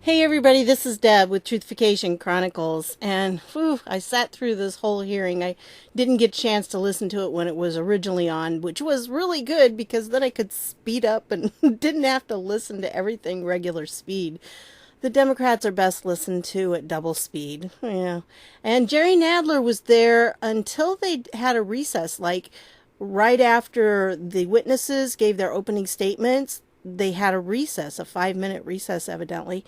Hey everybody, this is Deb with Truthification Chronicles, and I sat through this whole hearing. I didn't get a chance to listen to it when it was originally on, which was really good because then I could speed up and didn't have to listen to everything regular speed. The Democrats are best listened to at double speed. Yeah. And Jerry Nadler was there until they had a recess, like right after the witnesses gave their opening statements. They had a recess, a 5-minute recess, evidently.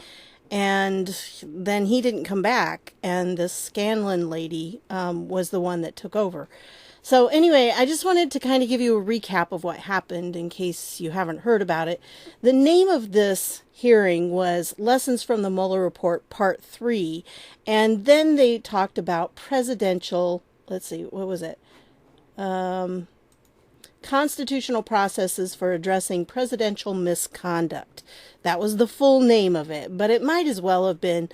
And then he didn't come back, and the Scanlon lady was the one that took over. So anyway, I just wanted to kind of give you a recap of what happened in case you haven't heard about it. The name of this hearing was Lessons from the Mueller Report Part 3, and then they talked about presidential, let's see, what was it? Constitutional processes for addressing presidential misconduct. That was the full name of it, but it might as well have been,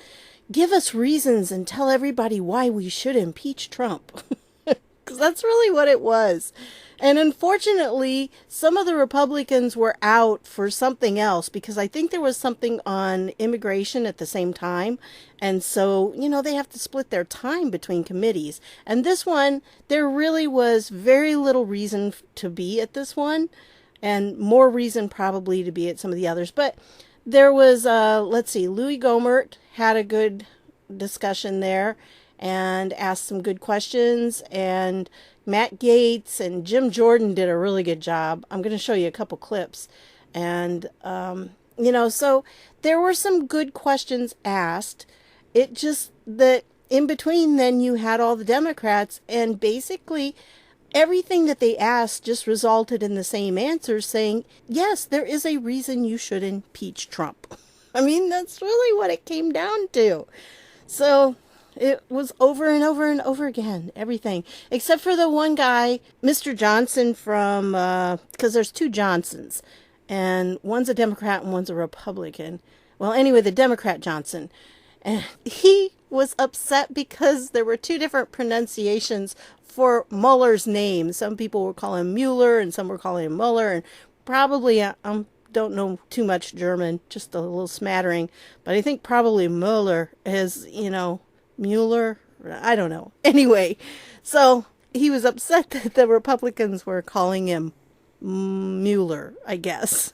give us reasons and tell everybody why we should impeach Trump. Because that's really what it was. And unfortunately, some of the Republicans were out for something else because I think there was something on immigration at the same time. And so, they have to split their time between committees. And this one, there really was very little reason to be at this one, and more reason probably to be at some of the others. But there was, Louis Gohmert had a good discussion there and asked some good questions, and Matt Gaetz and Jim Jordan did a really good job. I'm going to show you a couple clips. And, so there were some good questions asked. It just that in between then you had all the Democrats, and basically everything that they asked just resulted in the same answer saying, yes, there is a reason you should impeach Trump. I mean, that's really what it came down to. So it was over and over and over again, everything. Except for the one guy, Mr. Johnson from, because there's two Johnsons, and one's a Democrat and one's a Republican. Well, anyway, the Democrat Johnson. And he was upset because there were two different pronunciations for Mueller's name. Some people were calling him Mueller and some were calling him Mueller. And probably, don't know too much German, just a little smattering. But I think probably Mueller is, Mueller, I don't know. Anyway, so he was upset that the Republicans were calling him Mueller, I guess.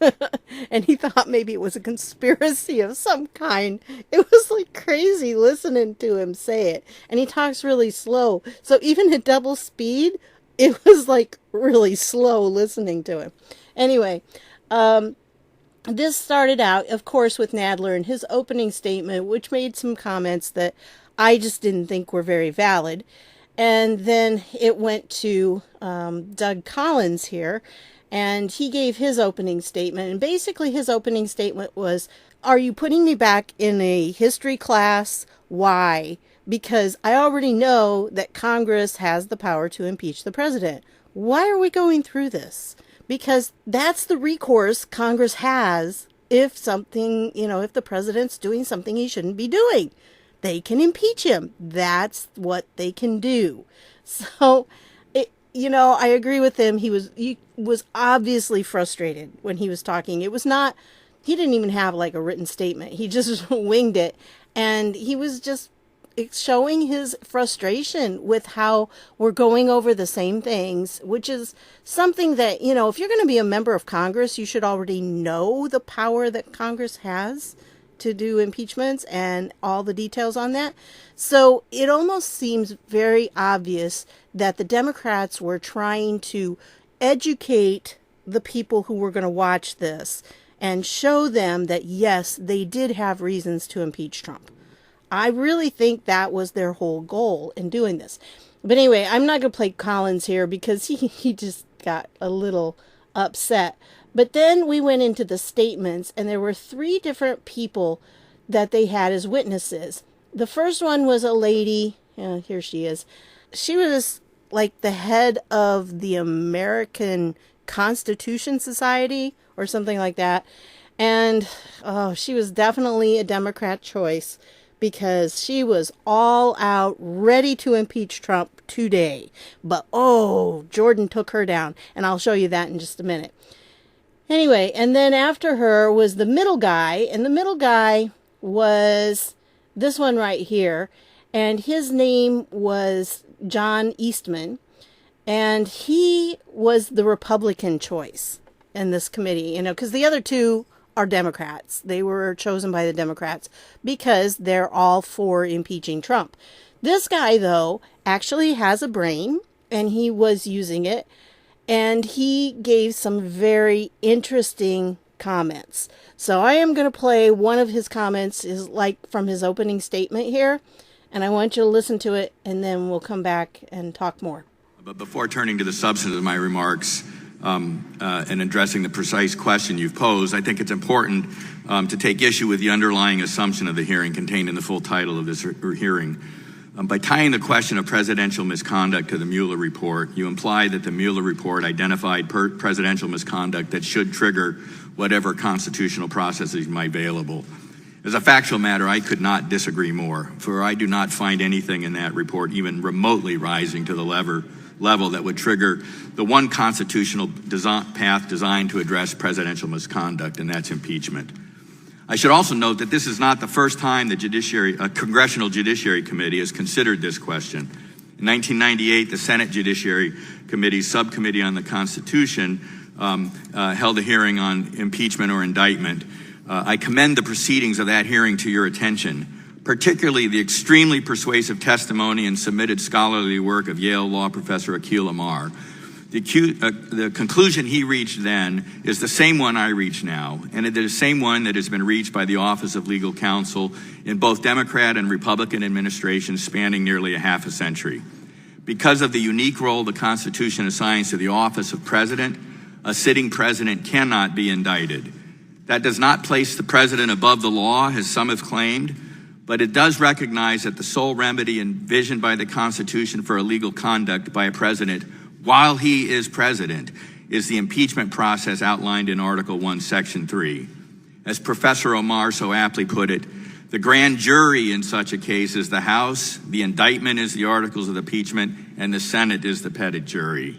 And he thought maybe it was a conspiracy of some kind. It was like crazy listening to him say it. And he talks really slow. So even at double speed, it was like really slow listening to him. Anyway, this started out, of course, with Nadler and his opening statement, which made some comments that I just didn't think were very valid. And then it went to Doug Collins here, and he gave his opening statement. And basically his opening statement was, are you putting me back in a history class? Why? Because I already know that Congress has the power to impeach the president. Why are we going through this? Because that's the recourse Congress has if something, if the president's doing something he shouldn't be doing. They can impeach him. That's what they can do. So, I agree with him. He was obviously frustrated when he was talking. It was not, he didn't even have like a written statement. He just winged it. And he was just showing his frustration with how we're going over the same things, which is something that, if you're going to be a member of Congress, you should already know the power that Congress has to do impeachments and all the details on that. So it almost seems very obvious that the Democrats were trying to educate the people who were going to watch this and show them that, yes, they did have reasons to impeach Trump. I really think that was their whole goal in doing this. But anyway, I'm not going to play Collins here because he just got a little upset. But then we went into the statements, and there were 3 different people that they had as witnesses. The first one was a lady, here she is. She was like the head of the American Constitution Society or something like that. And she was definitely a Democrat choice because she was all out ready to impeach Trump today. But Jordan took her down, and I'll show you that in just a minute. Anyway, and then after her was the middle guy, and the middle guy was this one right here. And his name was John Eastman. And he was the Republican choice in this committee, because the other two are Democrats. They were chosen by the Democrats because they're all for impeaching Trump. This guy, though, actually has a brain, and he was using it, and he gave some very interesting comments. So I am going to play one of his comments, is like from his opening statement here, and I want you to listen to it, and then we'll come back and talk more. But before turning to the substance of my remarks and addressing the precise question you've posed, I think it's important to take issue with the underlying assumption of the hearing contained in the full title of this hearing. By tying the question of presidential misconduct to the Mueller report, you imply that the Mueller report identified presidential misconduct that should trigger whatever constitutional processes might be available. As a factual matter, I could not disagree more, for I do not find anything in that report even remotely rising to the level that would trigger the one constitutional path designed to address presidential misconduct, and that's impeachment. I should also note that this is not the first time the Congressional Judiciary Committee has considered this question. In 1998, the Senate Judiciary Committee's Subcommittee on the Constitution held a hearing on impeachment or indictment. I commend the proceedings of that hearing to your attention, particularly the extremely persuasive testimony and submitted scholarly work of Yale law professor Akhil Amar. The conclusion he reached then is the same one I reach now, and it is the same one that has been reached by the Office of Legal Counsel in both Democrat and Republican administrations spanning nearly a half a century. Because of the unique role the Constitution assigns to the office of president, a sitting president cannot be indicted. That does not place the president above the law, as some have claimed, but it does recognize that the sole remedy envisioned by the Constitution for illegal conduct by a president while he is president is the impeachment process outlined in Article 1, Section 3. As Professor Omar so aptly put it, the grand jury in such a case is the House, the indictment is the articles of impeachment, and the Senate is the petit jury.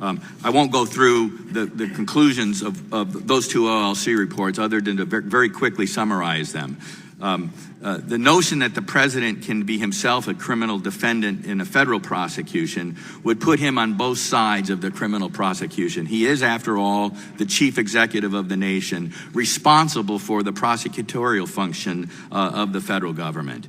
I won't go through the conclusions of those two OLC reports other than to very quickly summarize them. The notion that the president can be himself a criminal defendant in a federal prosecution would put him on both sides of the criminal prosecution. He is, after all, the chief executive of the nation, responsible for the prosecutorial function of the federal government.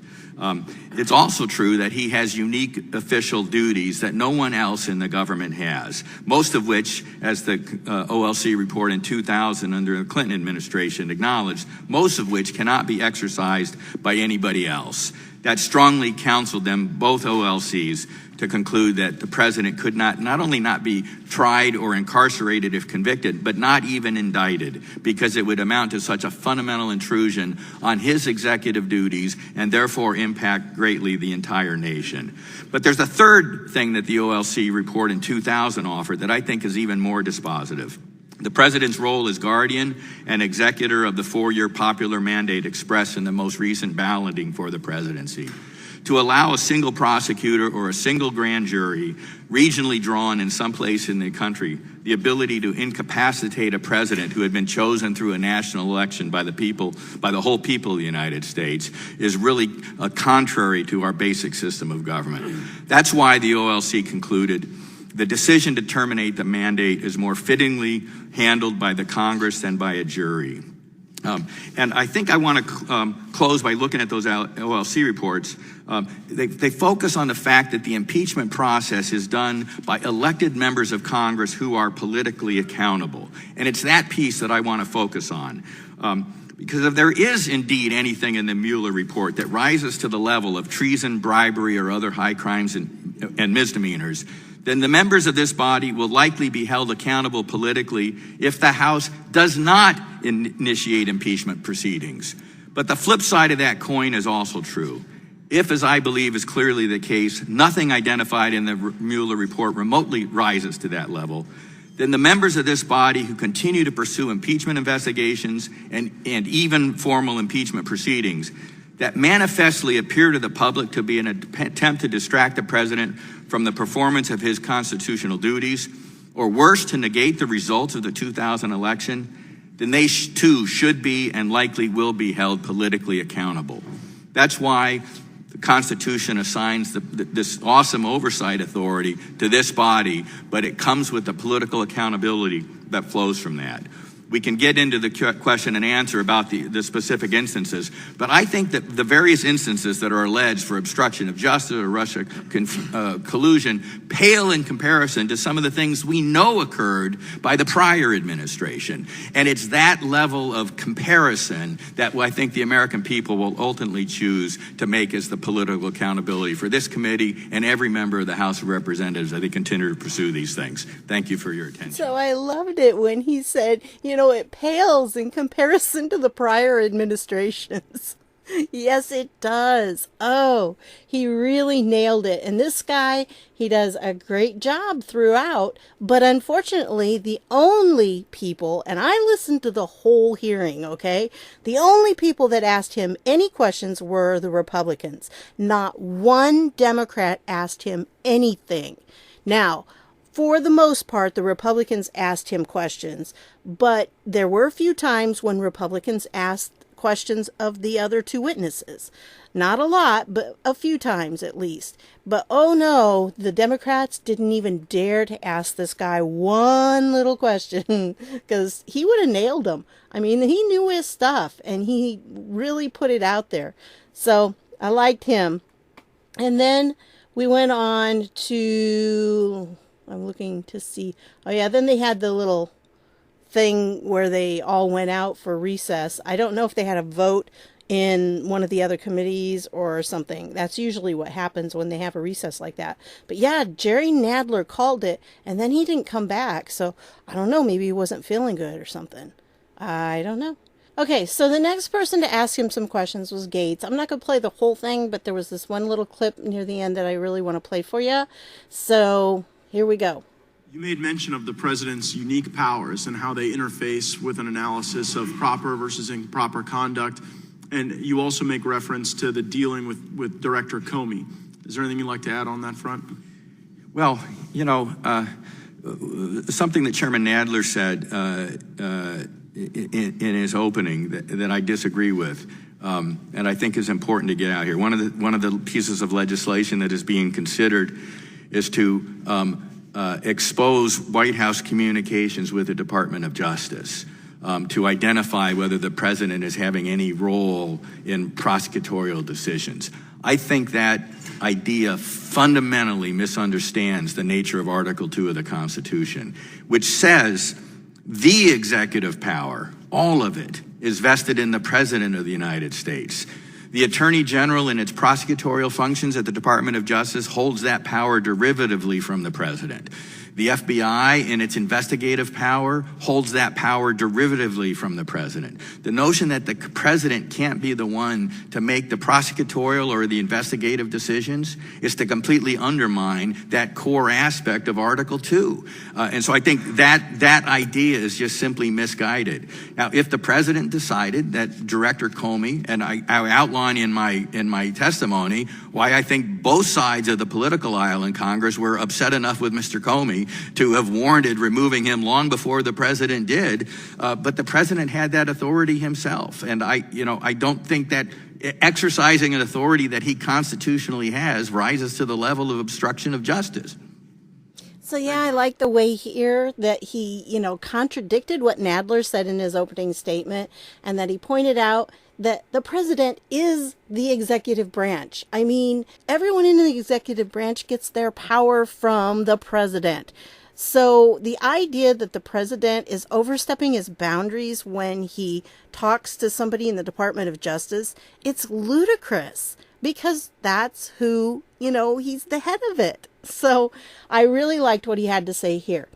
It's also true that he has unique official duties that no one else in the government has, most of which, as the OLC report in 2000 under the Clinton administration acknowledged, most of which cannot be exercised by anybody else. That strongly counseled them, both OLCs, to conclude that the president could not only not be tried or incarcerated if convicted, but not even indicted, because it would amount to such a fundamental intrusion on his executive duties and therefore impact greatly the entire nation. But there's a third thing that the OLC report in 2000 offered that I think is even more dispositive. The president's role as guardian and executor of the 4-year popular mandate expressed in the most recent balloting for the presidency. To allow a single prosecutor or a single grand jury, regionally drawn in some place in the country, the ability to incapacitate a president who had been chosen through a national election by the people, by the whole people of the United States, is really contrary to our basic system of government. That's why the OLC concluded the decision to terminate the mandate is more fittingly handled by the Congress than by a jury. And I think I want to close by looking at those OLC reports. They focus on the fact that the impeachment process is done by elected members of Congress who are politically accountable. And it's that piece that I want to focus on. Because if there is indeed anything in the Mueller report that rises to the level of treason, bribery, or other high crimes and misdemeanors, then the members of this body will likely be held accountable politically if the House does not initiate impeachment proceedings. But the flip side of that coin is also true. If, as I believe is clearly the case, nothing identified in the Mueller report remotely rises to that level, then the members of this body who continue to pursue impeachment investigations and even formal impeachment proceedings that manifestly appear to the public to be an attempt to distract the president from the performance of his constitutional duties, or worse, to negate the results of the 2000 election, then they too should be and likely will be held politically accountable. That's why the Constitution assigns this awesome oversight authority to this body, but it comes with the political accountability that flows from that. We can get into the question and answer about the specific instances, but I think that the various instances that are alleged for obstruction of justice or Russia collusion pale in comparison to some of the things we know occurred by the prior administration. And it's that level of comparison that I think the American people will ultimately choose to make as the political accountability for this committee and every member of the House of Representatives as they continue to pursue these things. Thank you for your attention. So I loved it when he said, it pales in comparison to the prior administrations. Yes, it does. Oh, he really nailed it. And this guy, he does a great job throughout. But unfortunately, the only people, and I listened to the whole hearing, okay? The only people that asked him any questions were the Republicans. Not one Democrat asked him anything. Now, for the most part, the Republicans asked him questions, but there were a few times when Republicans asked questions of the other two witnesses. Not a lot, but a few times at least. But oh no, the Democrats didn't even dare to ask this guy one little question because he would have nailed him. I mean, he knew his stuff and he really put it out there. So I liked him. And then we went on to... I'm looking to see. Oh, yeah. Then they had the little thing where they all went out for recess. I don't know if they had a vote in one of the other committees or something. That's usually what happens when they have a recess like that. But yeah, Jerry Nadler called it and then he didn't come back. So I don't know. Maybe he wasn't feeling good or something. I don't know. Okay, so the next person to ask him some questions was Gates. I'm not going to play the whole thing, but there was this one little clip near the end that I really want to play for you. So... here we go. You made mention of the president's unique powers and how they interface with an analysis of proper versus improper conduct. And you also make reference to the dealing with Director Comey. Is there anything you'd like to add on that front? Well, something that Chairman Nadler said in his opening that I disagree with, and I think is important to get out here. One of the pieces of legislation that is being considered is to expose White House communications with the Department of Justice to identify whether the president is having any role in prosecutorial decisions. I think that idea fundamentally misunderstands the nature of Article 2 of the Constitution, which says the executive power, all of it, is vested in the President of the United States. The Attorney General in its prosecutorial functions at the Department of Justice holds that power derivatively from the President. The FBI in its investigative power holds that power derivatively from the President. The notion that the President can't be the one to make the prosecutorial or the investigative decisions is to completely undermine that core aspect of Article 2. And so I think that idea is just simply misguided. Now, if the President decided that Director Comey, and I outline in my testimony why I think both sides of the political aisle in Congress were upset enough with Mr. Comey to have warranted removing him long before the president did, but the president had that authority himself, and I don't think that exercising an authority that he constitutionally has rises to the level of obstruction of justice. So yeah, I like the way here that he, contradicted what Nadler said in his opening statement, and that he pointed out that the president is the executive branch. I mean, everyone in the executive branch gets their power from the president. So the idea that the president is overstepping his boundaries when he talks to somebody in the Department of Justice, it's ludicrous because that's who, he's the head of it. So I really liked what he had to say here.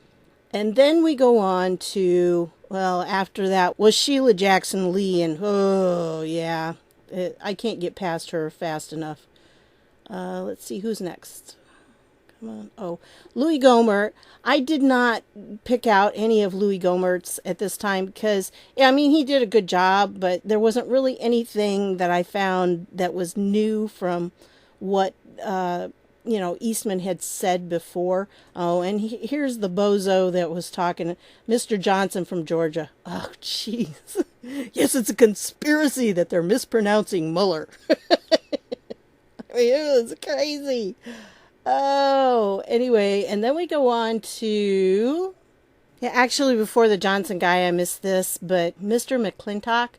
And then we go on to, well, after that was Sheila Jackson Lee, and oh yeah, I can't get past her fast enough. Let's see who's next. Come on. Oh, Louis Gohmert. I did not pick out any of Louis Gohmert's at this time because, he did a good job, but there wasn't really anything that I found that was new from what Eastman had said before. Oh, and here's the bozo that was talking, Mr. Johnson from Georgia. Oh, jeez. Yes, it's a conspiracy that they're mispronouncing Mueller. I mean, it was crazy. Oh, anyway, and then we go on to... Yeah, actually, before the Johnson guy, I missed this, but Mr. McLintock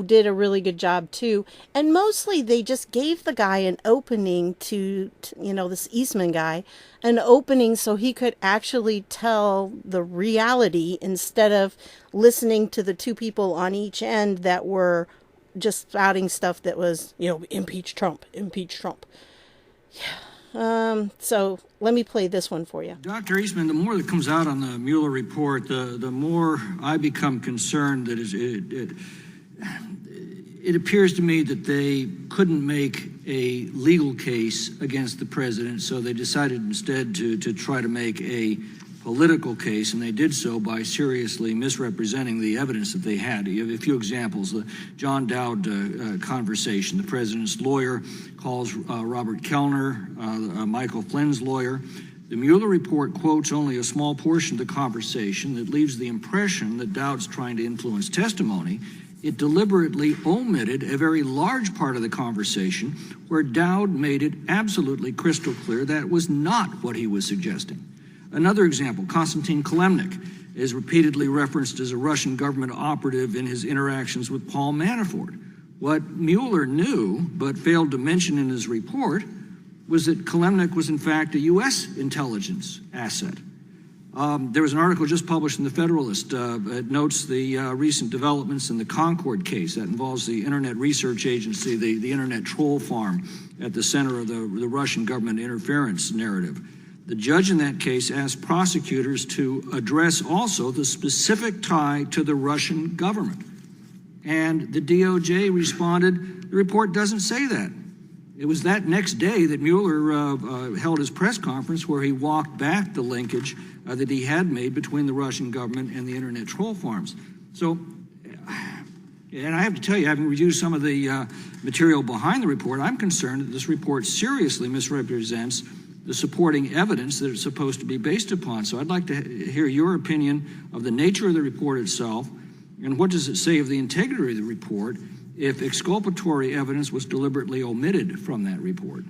did a really good job, too. And mostly, they just gave the guy an opening to this Eastman guy, an opening so he could actually tell the reality instead of listening to the two people on each end that were just spouting stuff that was, impeach Trump, impeach Trump. Yeah. So let me play this one for you. Dr. Eastman, the more that comes out on the Mueller report, the more I become concerned that it appears to me that they couldn't make a legal case against the president, so they decided instead to try to make a political case, and they did so by seriously misrepresenting the evidence that they had. You have a few examples. The John Dowd conversation. The president's lawyer calls Robert Kellner, Michael Flynn's lawyer. The Mueller report quotes only a small portion of the conversation that leaves the impression that Dowd's trying to influence testimony. It deliberately omitted a very large part of the conversation where Dowd made it absolutely crystal clear that was not what he was suggesting. Another example, Konstantin Kalemnik is repeatedly referenced as a Russian government operative in his interactions with Paul Manafort. What Mueller knew, but failed to mention in his report, was that Kalemnik was in fact a U.S. intelligence asset. There was an article just published in the Federalist. It notes the recent developments in the Concord case. That involves the Internet Research Agency, the Internet troll farm at the center of the Russian government interference narrative. The judge in that case asked prosecutors to address also the specific tie to the Russian government. And the DOJ responded, the report doesn't say that. It was that next day that Mueller held his press conference where he walked back the linkage that he had made between the Russian government and the internet troll farms. So, and I have to tell you, having reviewed some of the material behind the report, I'm concerned that this report seriously misrepresents the supporting evidence that it's supposed to be based upon. So I'd like to hear your opinion of the nature of the report itself, and what does it say of the integrity of the report if exculpatory evidence was deliberately omitted from that report?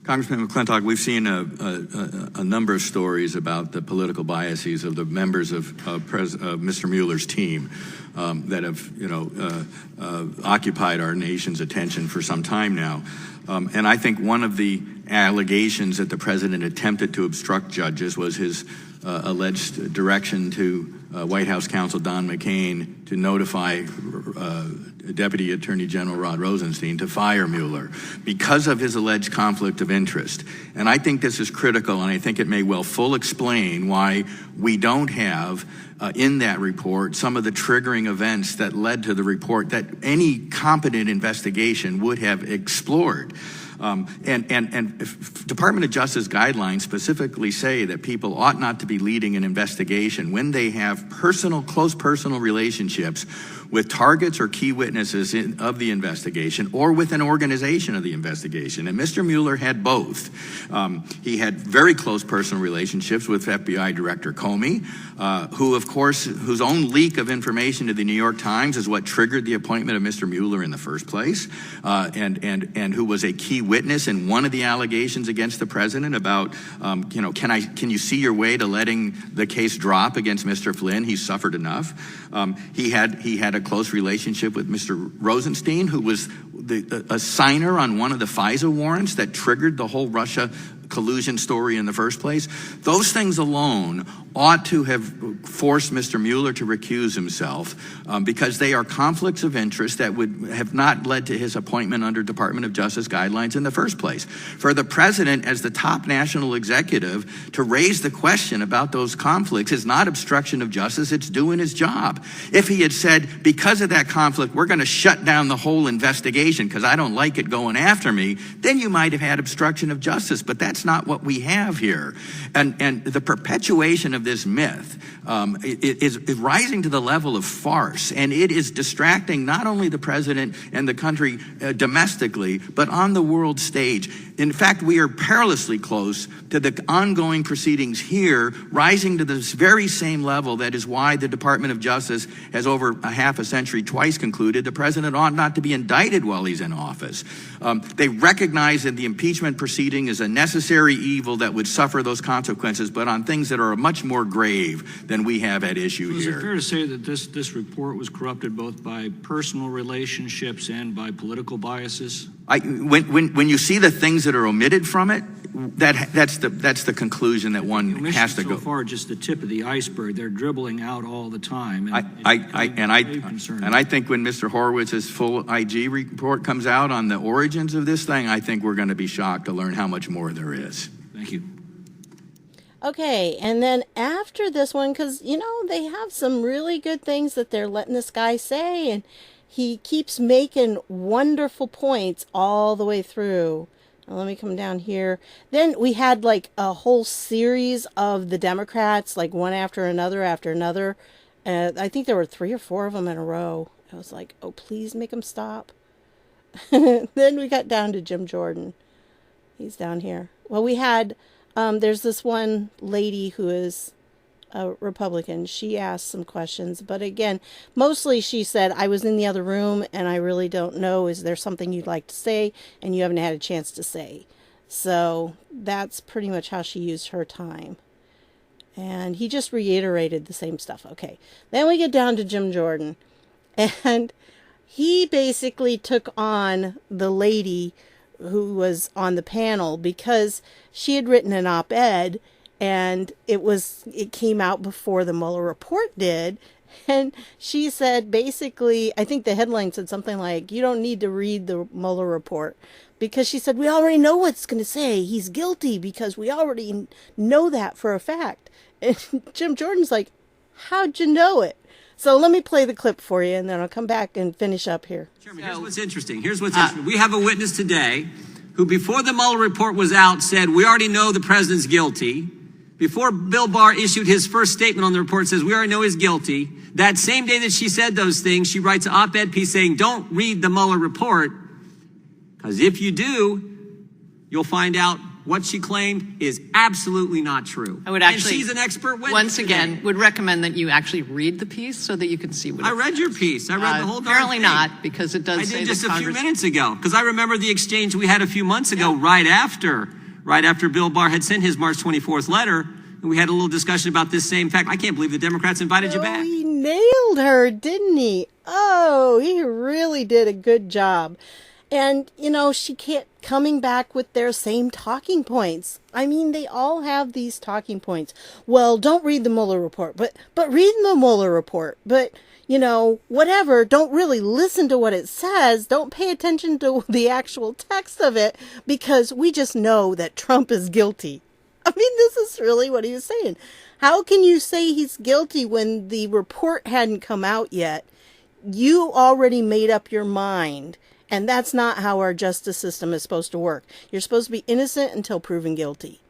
Congressman McLintock, we've seen a number of stories about the political biases of the members of Mr. Mueller's team that have occupied our nation's attention for some time now. And I think one of the allegations that the president attempted to obstruct judges was his alleged direction to White House counsel Don McCain to notify Deputy Attorney General Rod Rosenstein to fire Mueller because of his alleged conflict of interest. And I think this is critical, and I think it may well full explain why we don't have in that report some of the triggering events that led to the report that any competent investigation would have explored. And Department of Justice guidelines specifically say that people ought not to be leading an investigation when they have close personal relationships with targets or key witnesses of the investigation or with an organization of the investigation. And Mr. Mueller had both. He had very close personal relationships with FBI Director Comey, whose own leak of information to the New York Times is what triggered the appointment of Mr. Mueller in the first place, and who was a key witness in one of the allegations against the president about, can you see your way to letting the case drop against Mr. Flynn? He's suffered enough. He had a close relationship with Mr. Rosenstein, who was a signer on one of the FISA warrants that triggered the whole Russia collusion story in the first place. Those things alone ought to have forced Mr. Mueller to recuse himself because they are conflicts of interest that would have not led to his appointment under Department of Justice guidelines in the first place. For the president, as the top national executive, to raise the question about those conflicts is not obstruction of justice, it's doing his job. If he had said, because of that conflict, we're going to shut down the whole investigation because I don't like it going after me, then you might have had obstruction of justice, but that's that's not what we have here. And the perpetuation of this myth is rising to the level of farce, and it is distracting not only the president and the country domestically, but on the world stage. In fact, we are perilously close to the ongoing proceedings here rising to this very same level. That is why the Department of Justice has over a half a century twice concluded the president ought not to be indicted while he's in office. They recognize that the impeachment proceeding is a necessary evil that would suffer those consequences, but on things that are much more grave than we have at issue here. Is it fair to say that this report was corrupted both by personal relationships and by political biases? When you see the things that are omitted from it, that's the conclusion that one has to go. So far, just the tip of the iceberg. They're dribbling out all the time. And I think when Mr. Horowitz's full IG report comes out on the origins of this thing, I think we're going to be shocked to learn how much more there is. Thank you. Okay, and then after this one, because, they have some really good things that they're letting this guy say, and he keeps making wonderful points all the way through. Now, let me come down here. Then we had like a whole series of the Democrats, like one after another after another. I think there were 3 or 4 of them in a row. I was like, oh, please make them stop. Then we got down to Jim Jordan. He's down here. Well, we had, there's this one lady who is a Republican. She asked some questions, but again, mostly she said, I was in the other room and I really don't know. Is there something you'd like to say? And you haven't had a chance to say. So that's pretty much how she used her time. And he just reiterated the same stuff. Okay. Then we get down to Jim Jordan, and he basically took on the lady who was on the panel because she had written an op-ed, and it came out before the Mueller report did. And she said, basically, I think the headline said something like, you don't need to read the Mueller report, because she said, we already know what's going to say. He's guilty because we already know that for a fact. And Jim Jordan's like, how'd you know it? So let me play the clip for you, and then I'll come back and finish up here. Chairman, here's what's interesting. We have a witness today who, before the Mueller report was out, said, we already know the president's guilty. Before Bill Barr issued his first statement on the report, says, we already know he's guilty. That same day that she said those things, she writes an op-ed piece saying, don't read the Mueller report, because if you do, you'll find out what she claimed is absolutely not true. I would actually, and she's an expert witness. Once again, would recommend that you actually read the piece so that you can see what I read your piece. I read the whole darn apparently thing. not, because it does I say did just that a few minutes ago, because I remember the exchange we had a few months ago, right after Bill Barr had sent his March 24th letter, and we had a little discussion about this same fact. I can't believe the Democrats invited you back. He nailed her, didn't he? Oh, he really did a good job. And, she kept coming back with their same talking points. I mean, they all have these talking points. Well, don't read the Mueller report, but read the Mueller report. But, whatever, don't really listen to what it says. Don't pay attention to the actual text of it, because we just know that Trump is guilty. I mean, this is really what he was saying. How can you say he's guilty when the report hadn't come out yet? You already made up your mind. And that's not how our justice system is supposed to work. You're supposed to be innocent until proven guilty.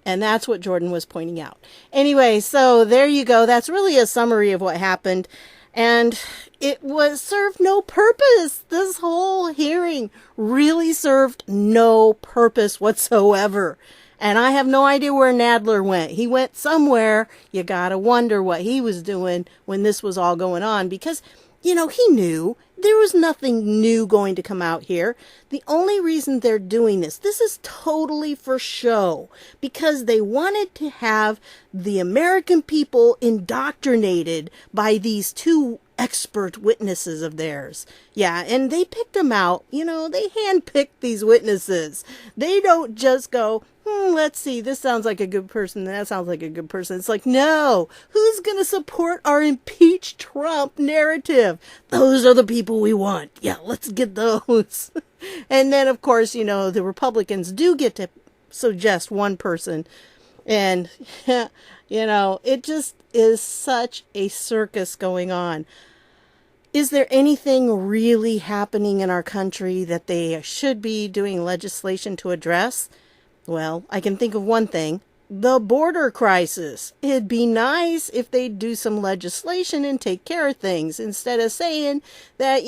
And that's what Jordan was pointing out. Anyway, so there you go. That's really a summary of what happened. And it served no purpose. This whole hearing really served no purpose whatsoever. And I have no idea where Nadler went. He went somewhere. You gotta wonder what he was doing when this was all going on, because he knew there was nothing new going to come out here. The only reason they're doing this is totally for show, because they wanted to have the American people indoctrinated by these 2 expert witnesses of theirs. Yeah, and they picked them out. They handpicked these witnesses. They don't just go, let's see, this sounds like a good person, that sounds like a good person. It's like, no, who's going to support our impeach Trump narrative? Those are the people we want. Yeah, let's get those. And then, of course, the Republicans do get to suggest one person. And, it just is such a circus going on. Is there anything really happening in our country that they should be doing legislation to address? Well, I can think of one thing. The border crisis. It'd be nice if they'd do some legislation and take care of things instead of saying that,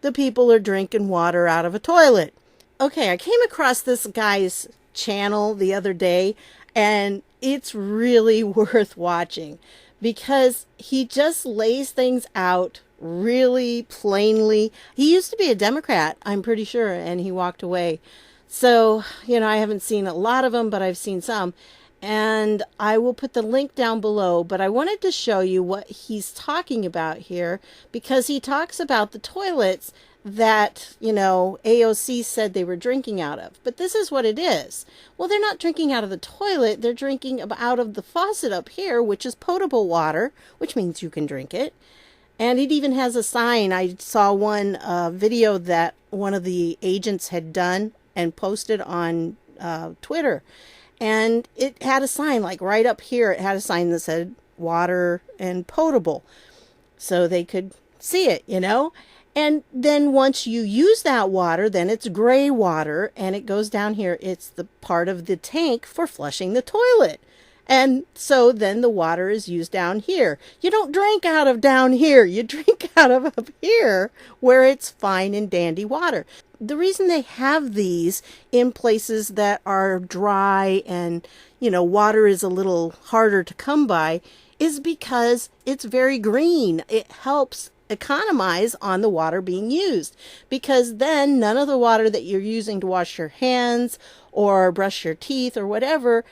the people are drinking water out of a toilet. Okay, I came across this guy's channel the other day, and it's really worth watching because he just lays things out really plainly. He used to be a Democrat, I'm pretty sure, and he walked away. So, I haven't seen a lot of them, but I've seen some. And I will put the link down below, but I wanted to show you what he's talking about here because he talks about the toilets that, AOC said they were drinking out of. But this is what it is. Well, they're not drinking out of the toilet. They're drinking out of the faucet up here, which is potable water, which means you can drink it. And it even has a sign. I saw one video that one of the agents had done and posted on Twitter. And it had a sign, like right up here, it had a sign that said water and potable. So they could see it, And then once you use that water, then it's gray water, and it goes down here. It's the part of the tank for flushing the toilet. And so then the water is used down here. You don't drink out of down here. You drink out of up here where it's fine and dandy water. The reason they have these in places that are dry and, water is a little harder to come by is because it's very green. It helps economize on the water being used because then none of the water that you're using to wash your hands or brush your teeth or whatever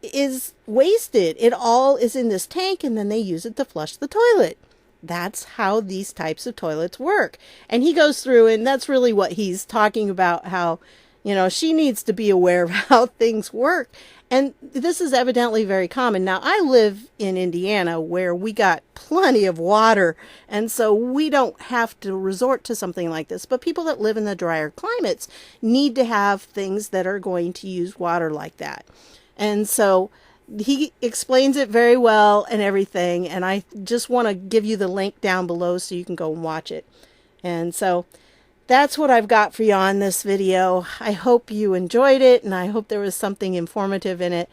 is wasted. It all is in this tank and then they use it to flush the toilet. That's how these types of toilets work. And he goes through, and that's really what he's talking about, how, she needs to be aware of how things work. And this is evidently very common. Now, I live in Indiana where we got plenty of water, and so we don't have to resort to something like this. But people that live in the drier climates need to have things that are going to use water like that. And so he explains it very well and everything. And I just want to give you the link down below so you can go and watch it. And so that's what I've got for you on this video. I hope you enjoyed it, and I hope there was something informative in it.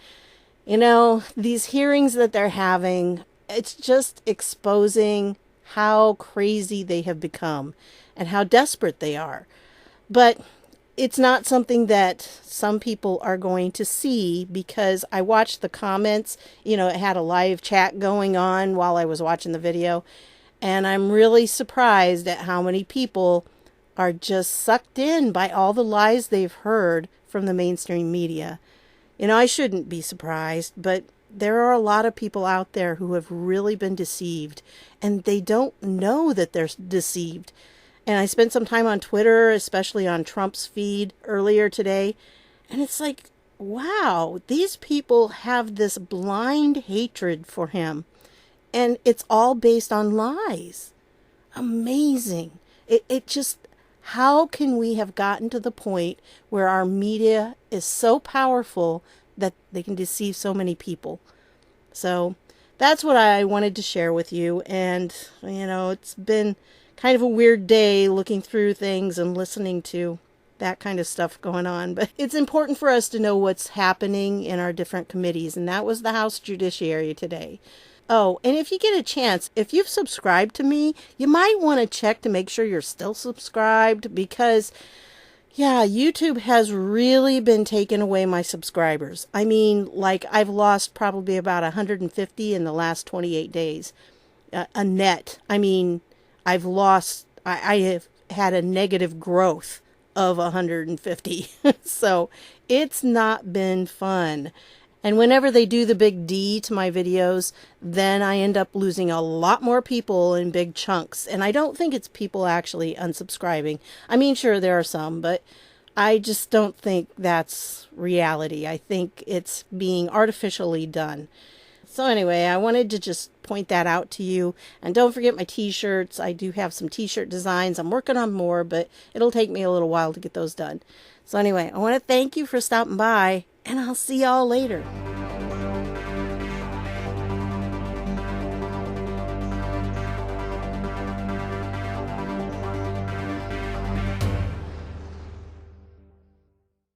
These hearings that they're having, it's just exposing how crazy they have become and how desperate they are. But it's not something that some people are going to see because I watched the comments. It had a live chat going on while I was watching the video. And I'm really surprised at how many people are just sucked in by all the lies they've heard from the mainstream media. I shouldn't be surprised, but there are a lot of people out there who have really been deceived, and they don't know that they're deceived. And I spent some time on Twitter, especially on Trump's feed earlier today. And it's like, wow, these people have this blind hatred for him. And it's all based on lies. Amazing. It just, how can we have gotten to the point where our media is so powerful that they can deceive so many people? So that's what I wanted to share with you. And, it's been kind of a weird day looking through things and listening to that kind of stuff going on. But it's important for us to know what's happening in our different committees. And that was the House Judiciary today. Oh, and if you get a chance, if you've subscribed to me, you might want to check to make sure you're still subscribed because, YouTube has really been taking away my subscribers. I mean, I've lost probably about 150 in the last 28 days. A net. I mean, I have had a negative growth of 150. So it's not been fun. And whenever they do the big D to my videos, then I end up losing a lot more people in big chunks. And I don't think it's people actually unsubscribing. I mean, sure, there are some, but I just don't think that's reality. I think it's being artificially done. So anyway, I wanted to just point that out to you. And don't forget my t-shirts. I do have some t-shirt designs. I'm working on more, but it'll take me a little while to get those done. So anyway, I want to thank you for stopping by, and I'll see y'all later.